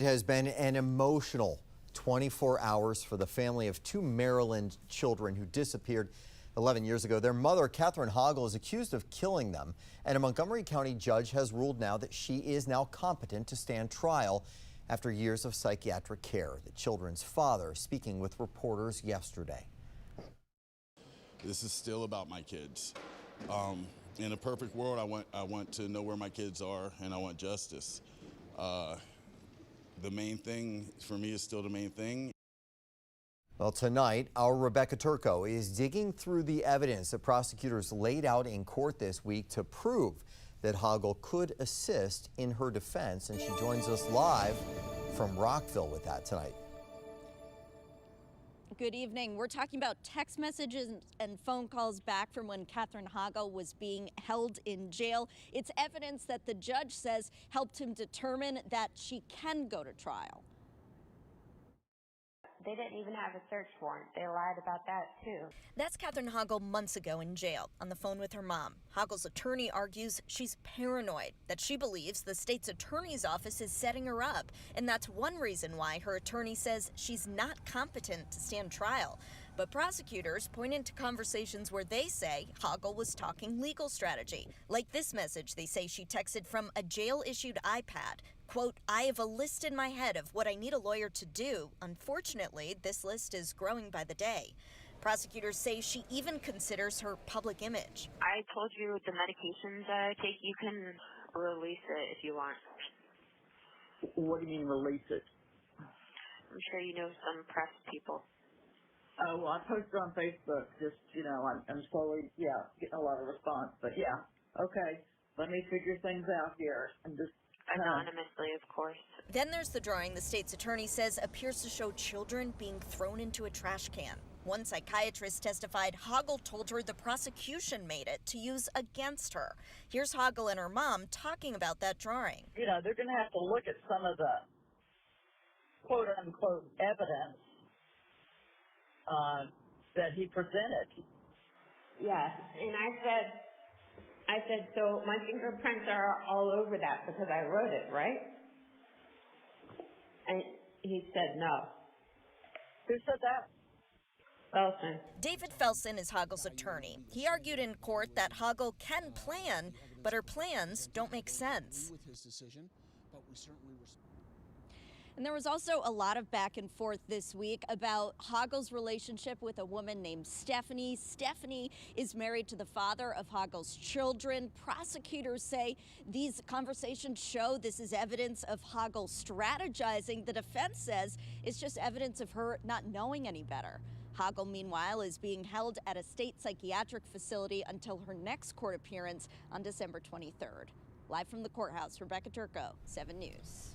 It has been an emotional 24 hours for the family of two Maryland children who disappeared 11 years ago. Their mother, Catherine Hoggle, is accused of killing them, and a Montgomery County judge has ruled now that she is now competent to stand trial after years of psychiatric care. The children's father speaking with reporters yesterday. This is still about my kids. In a perfect world, I want to know where my kids are, and I want justice. The main thing for me is still the main thing. Well, tonight, our Rebecca Turco is digging through the evidence that prosecutors laid out in court this week to prove that Hoggle could assist in her defense, and she joins us live from Rockville with that tonight. Good evening. We're talking about text messages and phone calls back from when Catherine Hoggle was being held in jail. It's evidence that the judge says helped him determine that she can go to trial. They didn't even have a search warrant. They lied about that, too. That's Catherine Hoggle months ago in jail on the phone with her mom. Hoggle's attorney argues she's paranoid, that she believes the state's attorney's office is setting her up. And that's one reason why her attorney says she's not competent to stand trial. But prosecutors pointed to conversations where they say Hoggle was talking legal strategy. Like this message they say she texted from a jail-issued iPad. Quote, "I have a list in my head of what I need a lawyer to do. Unfortunately, this list is growing by the day." Prosecutors say she even considers her public image. I told you the medications I take, you can release it if you want. What do you mean release it? I'm sure you know some press people. Oh, well, I posted on Facebook, just, I'm slowly, getting a lot of response. But yeah, okay, let me figure things out here. I'm just anonymously, of course. Then there's the drawing the state's attorney says appears to show children being thrown into a trash can. One psychiatrist testified Hoggle told her the prosecution made it to use against her. Here's Hoggle and her mom talking about that drawing. They're going to have to look at some of the quote-unquote evidence that he presented. Yes, and I said, so my fingerprints are all over that because I wrote it, right? And he said no. Who said that? Felsen. David Felsen is Hoggle's attorney. He argued in court that Hoggle can plan, but her plans don't make sense. And there was also a lot of back and forth this week about Hoggle's relationship with a woman named Stephanie. Stephanie is married to the father of Hoggle's children. Prosecutors say these conversations show this is evidence of Hoggle strategizing. The defense says it's just evidence of her not knowing any better. Hoggle, meanwhile, is being held at a state psychiatric facility until her next court appearance on December 23rd. Live from the courthouse, Rebecca Turco, 7 News.